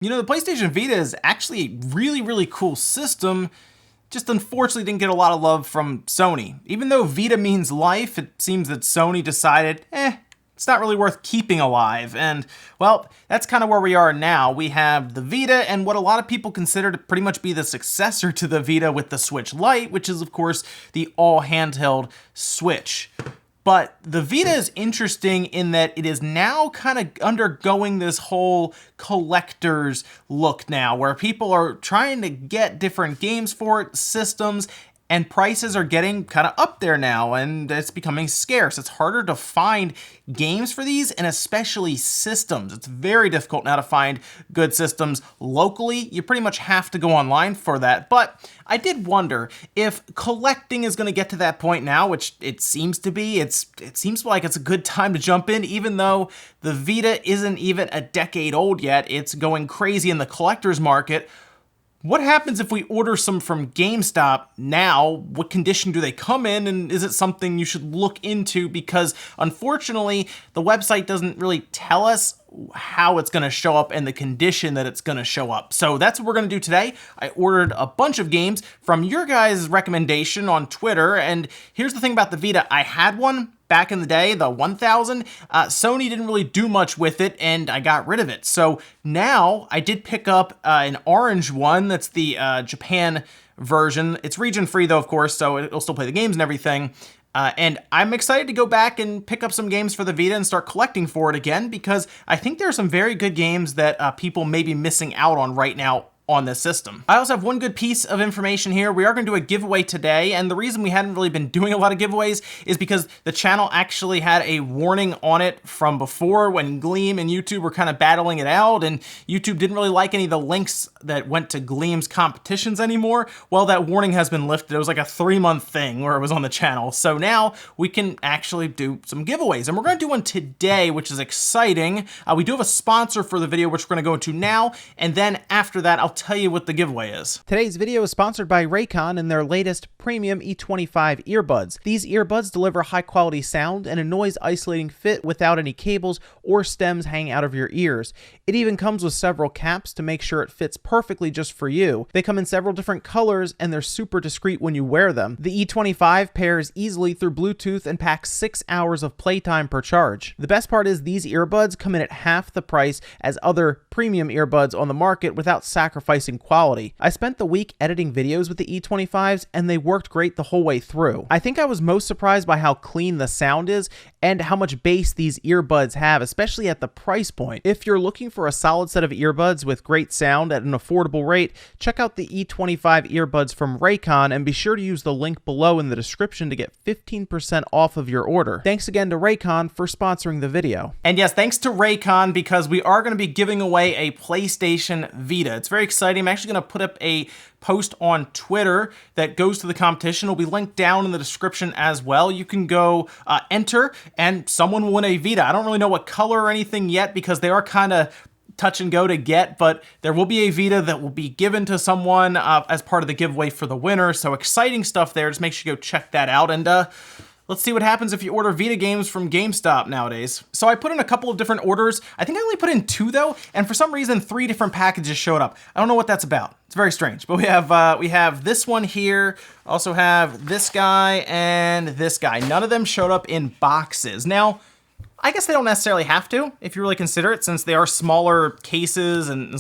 You know, the PlayStation Vita is actually a really, really cool system, just unfortunately didn't get a lot of love from Sony. Even though Vita means life, it seems that Sony decided, it's not really worth keeping alive. And, well, that's kind of where we are now. We have the Vita and what a lot of people consider to pretty much be the successor to the Vita with the Switch Lite, which is, of course, the all-handheld Switch. But the Vita is interesting in that it is now kind of undergoing this whole collector's look now, where people are trying to get different games for it, systems, and prices are getting kind of up there now, and it's becoming scarce. It's harder to find games for these, and especially systems. It's very difficult now to find good systems locally. You pretty much have to go online for that. But I did wonder if collecting is going to get to that point now, which it seems to be. It seems like it's a good time to jump in, even though the Vita isn't even a decade old yet. It's going crazy in the collector's market. What happens if we order some from GameStop now? What condition do they come in? And is it something you should look into? Because unfortunately, the website doesn't really tell us how it's going to show up and the condition that it's going to show up. So that's what we're going to do today. I ordered a bunch of games from your guys' recommendation on Twitter. And here's the thing about the Vita. I had one back in the day, the 1000, Sony didn't really do much with it, and I got rid of it. So now I did pick up an orange one. That's the Japan version. It's region free though, of course, so it'll still play the games and everything. And I'm excited to go back and pick up some games for the Vita and start collecting for it again, because I think there are some very good games that people may be missing out on right now on this system. I also have one good piece of information here. We are going to do a giveaway today, and the reason we hadn't really been doing a lot of giveaways is because the channel actually had a warning on it from before when Gleam and YouTube were kind of battling it out, and YouTube didn't really like any of the links that went to Gleam's competitions anymore. Well, that warning has been lifted. It was like a 3-month thing where it was on the channel. So now we can actually do some giveaways, and we're going to do one today, which is exciting. We do have a sponsor for the video, which we're going to go into now, and then after that, I'll tell you what the giveaway is. Today's video is sponsored by Raycon and their latest premium E25 earbuds. These earbuds deliver high quality sound and a noise isolating fit without any cables or stems hanging out of your ears. It even comes with several caps to make sure it fits perfectly just for you. They come in several different colors and they're super discreet when you wear them. The E25 pairs easily through Bluetooth and packs 6 hours of playtime per charge. The best part is these earbuds come in at half the price as other premium earbuds on the market without sacrificing quality. I spent the week editing videos with the E25s and they worked great the whole way through. I think I was most surprised by how clean the sound is and how much bass these earbuds have, especially at the price point. If you're looking for a solid set of earbuds with great sound at an affordable rate, check out the E25 earbuds from Raycon and be sure to use the link below in the description to get 15% off of your order. Thanks again to Raycon for sponsoring the video. And yes, thanks to Raycon, because we are going to be giving away a PlayStation Vita. It's very exciting. I'm actually going to put up a post on Twitter that goes to the competition. It'll be linked down in the description as well. You can go enter and someone will win a Vita. I don't really know what color or anything yet because they are kind of touch and go to get, but there will be a Vita that will be given to someone as part of the giveaway for the winner. So exciting stuff there. Just make sure you go check that out. And let's see what happens if you order Vita games from GameStop nowadays. So I put in a couple of different orders. I think I only put in 2 though, and for some reason 3 different packages showed up. I don't know what that's about. It's very strange. But we have this one here. Also have this guy and this guy. None of them showed up in boxes. Now, I guess they don't necessarily have to if you really consider it, since they are smaller cases and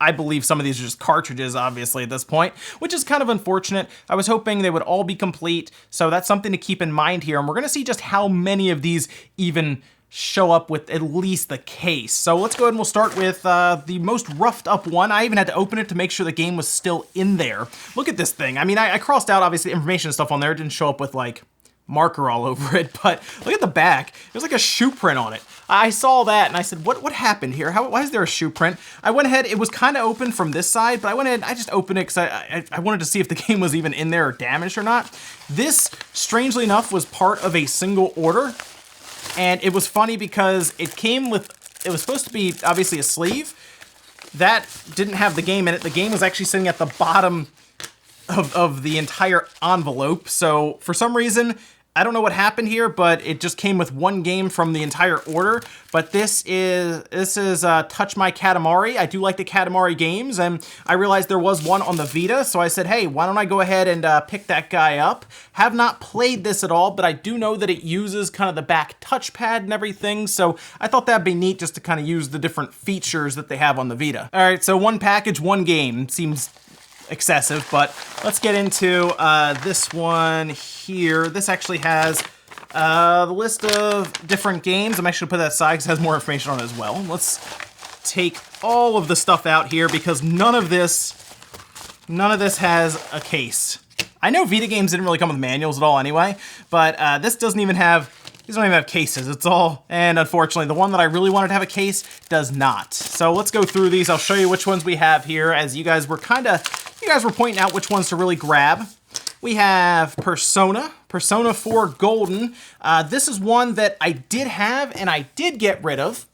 I believe some of these are just cartridges, obviously, at this point, which is kind of unfortunate. I was hoping they would all be complete, so that's something to keep in mind here. And we're going to see just how many of these even show up with at least the case. So let's go ahead and we'll start with the most roughed up one. I even had to open it to make sure the game was still in there. Look at this thing. I mean, I crossed out, obviously, information and stuff on there. It didn't show up with, like, marker all over it, but look at the back. There's like a shoe print on it. I saw that and I said, what happened here? Why is there a shoe print? I went ahead, it was kind of open from this side, but I went ahead, I just opened it because I wanted to see if the game was even in there or damaged or not. This, strangely enough, was part of a single order, and it was funny because it came with, it was supposed to be obviously a sleeve. That didn't have the game in it. The game was actually sitting at the bottom of the entire envelope. So for some reason, I don't know what happened here, but it just came with one game from the entire order. But this is Touch My Katamari. I do like the Katamari games, and I realized there was one on the Vita, so I said, hey, why don't I go ahead and pick that guy up? Have not played this at all, but I do know that it uses kind of the back touchpad and everything, so I thought that'd be neat just to kind of use the different features that they have on the Vita. All right, so one package, one game. Seems excessive, but let's get into this one here. This actually has the list of different games. I'm actually going to put that aside because it has more information on it as well. Let's take all of the stuff out here because none of this has a case. I know Vita games didn't really come with manuals at all anyway, but this doesn't even have, these don't even have cases. It's all, and unfortunately, the one that I really wanted to have a case does not. So let's go through these. I'll show you which ones we have here, as you guys were pointing out which ones to really grab. We have Persona 4 Golden. This is one that I did have and I did get rid of.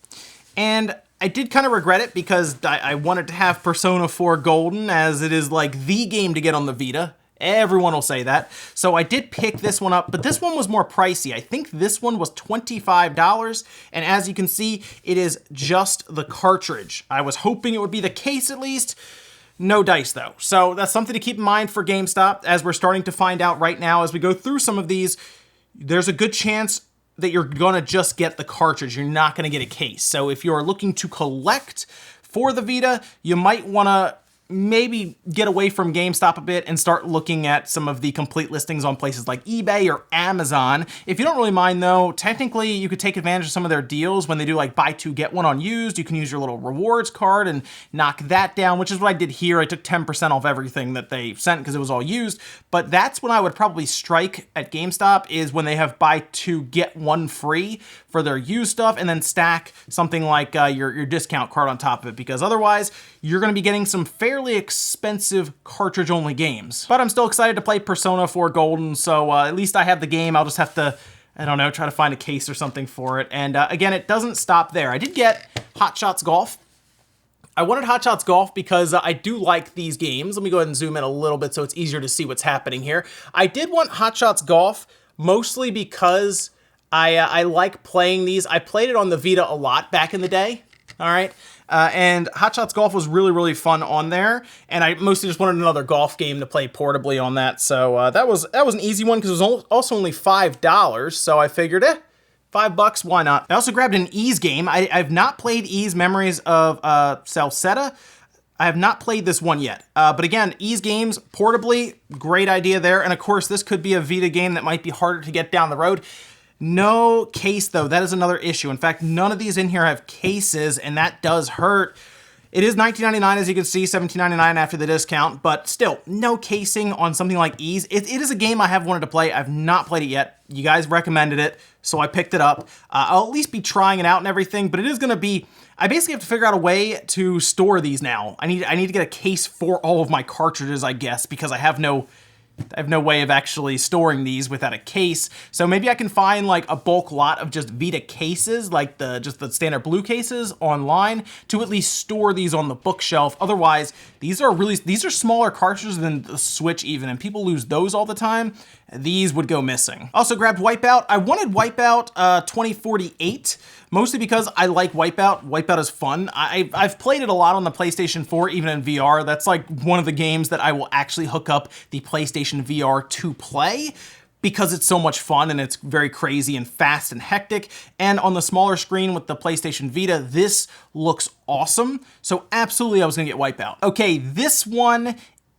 And I did kind of regret it because I wanted to have Persona 4 Golden, as it is like the game to get on the Vita. Everyone will say that. So I did pick this one up, but this one was more pricey. I think this one was $25, and as you can see, it is just the cartridge. I was hoping it would be the case at least. No dice though. So that's something to keep in mind for GameStop, as we're starting to find out right now as we go through some of these. There's a good chance that you're gonna just get the cartridge. You're not gonna get a case. So if you're looking to collect for the Vita, you might wanna maybe get away from GameStop a bit and start looking at some of the complete listings on places like eBay or Amazon. If you don't really mind though, technically you could take advantage of some of their deals when they do like buy two, get one on used. You can use your little rewards card and knock that down, which is what I did here. I took 10% off everything that they sent because it was all used. But that's when I would probably strike at GameStop, is when they have buy two, get one free for their used stuff, and then stack something like your discount card on top of it, because otherwise you're going to be getting some fairly expensive cartridge-only games. But I'm still excited to play Persona 4 Golden, so at least I have the game. I'll just have to, I don't know, try to find a case or something for it. And again, it doesn't stop there. I did get Hot Shots Golf. I wanted Hot Shots Golf because I do like these games. Let me go ahead and zoom in a little bit so it's easier to see what's happening here. I did want Hot Shots Golf mostly because I like playing these. I played it on the Vita a lot back in the day, all right? And Hot Shots Golf was really, really fun on there, and I mostly just wanted another golf game to play portably on that, so that was an easy one because it was also only $5, so I figured, $5, why not? I also grabbed an Ys game. I've not played Ys Memories of Celceta. I have not played this one yet, but again, Ys games, portably, great idea there, and of course, this could be a Vita game that might be harder to get down the road. No case though, that is another issue. In fact, none of these in here have cases, and that does hurt. It is $19.99, as you can see, $17.99 after the discount, but still, no casing on something like Ys. It is a game I have wanted to play. I've not played it yet. You guys recommended it, so I picked it up. I'll at least be trying it out and everything, but it is gonna be, I basically have to figure out a way to store these now. I need to get a case for all of my cartridges, I guess, because I have no way of actually storing these without a case. So maybe I can find like a bulk lot of just Vita cases, like just the standard blue cases online, to at least store these on the bookshelf. Otherwise, these are smaller cartridges than the Switch even, and people lose those all the time. These would go missing. Also grabbed Wipeout. I wanted Wipeout 2048, mostly because I like Wipeout. Wipeout is fun. I've played it a lot on the PlayStation 4, even in VR. That's like one of the games that I will actually hook up the PlayStation VR to play, because it's so much fun and it's very crazy and fast and hectic. And on the smaller screen with the PlayStation Vita, this looks awesome. So absolutely I was gonna get Wipeout. Okay, this one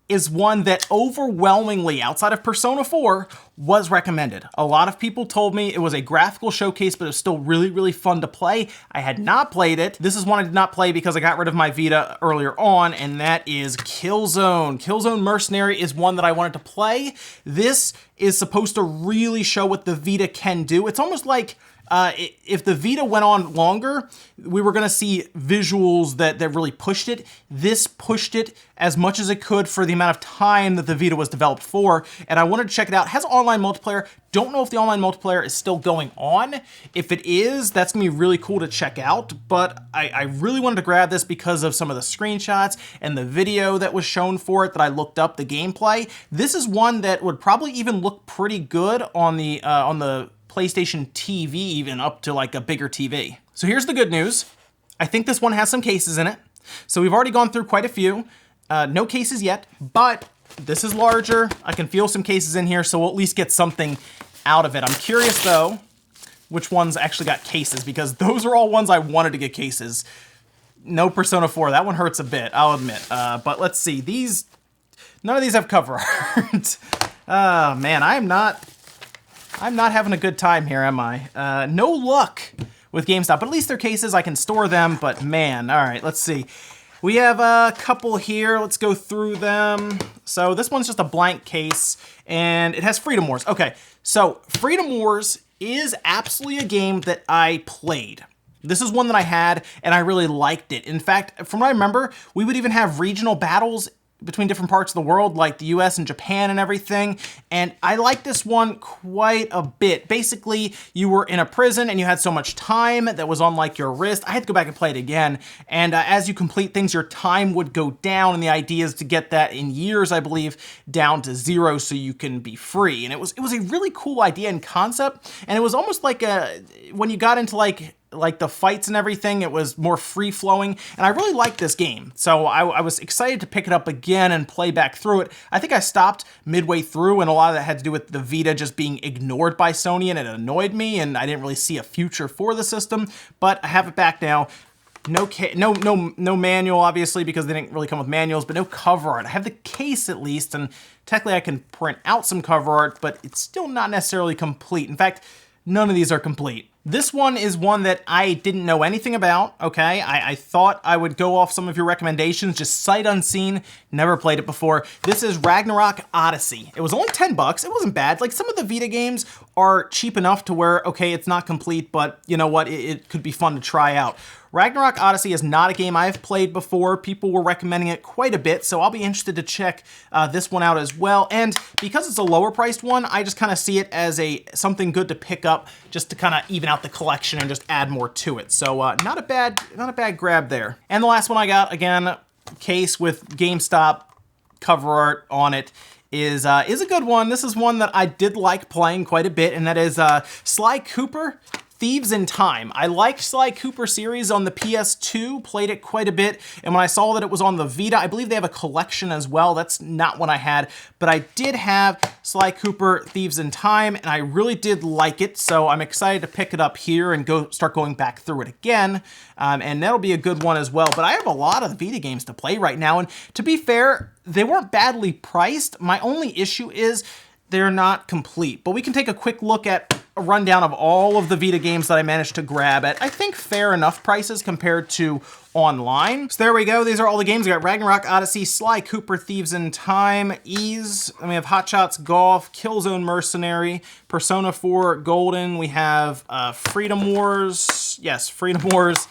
is one that overwhelmingly, outside of Persona 4, was recommended. A lot of people told me it was a graphical showcase, but it was still really, really fun to play. I had not played it. This is one I did not play because I got rid of my Vita earlier on, and that is Killzone. Killzone Mercenary is one that I wanted to play. This is supposed to really show what the Vita can do. It's almost like If the Vita went on longer, we were going to see visuals that really pushed it. This pushed it as much as it could for the amount of time that the Vita was developed for, and I wanted to check it out. It has online multiplayer. Don't know if the online multiplayer is still going on. If it is, that's going to be really cool to check out, but I really wanted to grab this because of some of the screenshots and the video that was shown for it that I looked up, the gameplay. This is one that would probably even look pretty good on the PlayStation TV, even up to like a bigger TV. So here's the good news. I think this one has some cases in it. So we've already gone through quite a few. No cases yet, but this is larger. I can feel some cases in here, so we'll at least get something out of it. I'm curious though, which ones actually got cases, because those are all ones I wanted to get cases. No Persona 4, that one hurts a bit, I'll admit. But let's see, none of these have cover art. Oh man, I'm not having a good time here, am I? No luck with GameStop, but at least they're cases, I can store them, but man, all right, let's see. We have a couple here, let's go through them. So this one's just a blank case, and it has Freedom Wars. Okay, so Freedom Wars is absolutely a game that I played. This is one that I had, and I really liked it. In fact, from what I remember, we would even have regional battles between different parts of the world, like the US and Japan and everything, and I like this one quite a bit. Basically, you were in a prison and you had so much time that was on like your wrist. I had to go back and play it again, and as you complete things, your time would go down, and the idea is to get that in years, I believe, down to 0 so you can be free. And it was a really cool idea and concept, and it was almost like when you got into like the fights and everything, it was more free-flowing, and I really liked this game. So I was excited to pick it up again and play back through it. I think I stopped midway through, and a lot of that had to do with the Vita just being ignored by Sony, and it annoyed me, and I didn't really see a future for the system, but I have it back now. No manual, obviously, because they didn't really come with manuals, but no cover art. I have the case at least, and technically I can print out some cover art, but it's still not necessarily complete. In fact, none of these are complete. This one is one that I didn't know anything about, okay? I thought I would go off some of your recommendations, just sight unseen, never played it before. This is Ragnarok Odyssey. It was only $10, it wasn't bad. Like, some of the Vita games are cheap enough to where, okay, it's not complete, but you know what, it could be fun to try out. Ragnarok Odyssey is not a game I've played before. People were recommending it quite a bit, so I'll be interested to check this one out as well. And because it's a lower priced one, I just kind of see it as something good to pick up just to kind of even out the collection and just add more to it. So not a bad grab there. And the last one I got, again, case with GameStop cover art on it, is a good one. This is one that I did like playing quite a bit, and that is Sly Cooper Thieves in Time. I liked Sly Cooper series on the PS2, played it quite a bit, and when I saw that it was on the Vita, I believe they have a collection as well. That's not one I had, but I did have Sly Cooper Thieves in Time, and I really did like it, so I'm excited to pick it up here and start going back through it again, and that'll be a good one as well. But I have a lot of Vita games to play right now, and to be fair, they weren't badly priced. My only issue is they're not complete, but we can take a quick look at a rundown of all of the Vita games that I managed to grab at, I think, fair enough prices compared to online. So there we go. These are all the games. We got Ragnarok Odyssey, Sly Cooper Thieves in Time, Ys, and we have Hot Shots Golf, Killzone Mercenary, Persona 4 Golden. We have Freedom Wars. Yes, Freedom Wars.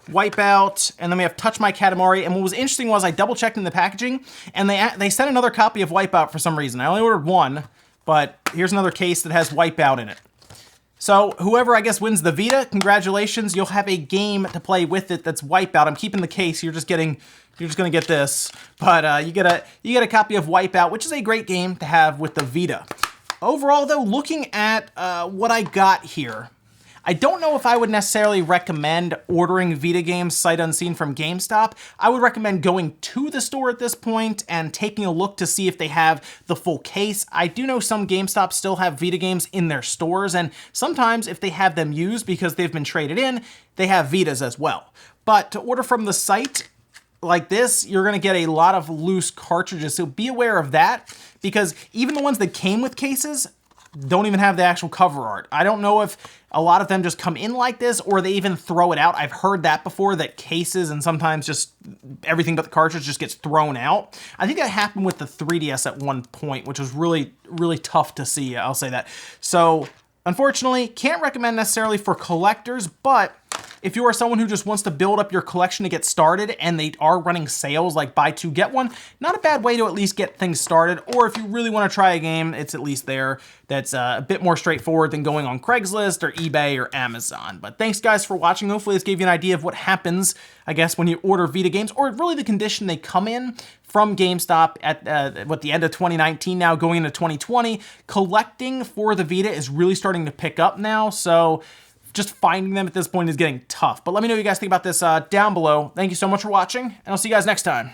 Wipeout, and then we have Touch My Katamari. And what was interesting was I double-checked in the packaging, and they sent another copy of Wipeout for some reason. I only ordered one, but here's another case that has Wipeout in it. So whoever, I guess, wins the Vita, congratulations, you'll have a game to play with it that's Wipeout. I'm keeping the case, you're just gonna get this, but you get a copy of Wipeout, which is a great game to have with the Vita. Overall, though, looking at what I got here, I don't know if I would necessarily recommend ordering Vita games sight unseen from GameStop. I would recommend going to the store at this point and taking a look to see if they have the full case. I do know some GameStop still have Vita games in their stores, and sometimes if they have them used because they've been traded in, they have Vitas as well. But to order from the site like this, you're gonna get a lot of loose cartridges, so be aware of that, because even the ones that came with cases don't even have the actual cover art. I don't know if a lot of them just come in like this or they even throw it out. I've heard that before, that cases and sometimes just everything but the cartridge just gets thrown out. I think that happened with the 3DS at one point, which was really, really tough to see, I'll say that. So Unfortunately, can't recommend necessarily for collectors, but if you are someone who just wants to build up your collection to get started and they are running sales like buy two, get one, not a bad way to at least get things started. Or if you really want to try a game, it's at least there that's a bit more straightforward than going on Craigslist or eBay or Amazon. But thanks guys for watching. Hopefully this gave you an idea of what happens, I guess, when you order Vita games, or really the condition they come in from GameStop at the end of 2019 now going into 2020. Collecting for the Vita is really starting to pick up now, so just finding them at this point is getting tough. But let me know what you guys think about this down below. Thank you so much for watching, and I'll see you guys next time.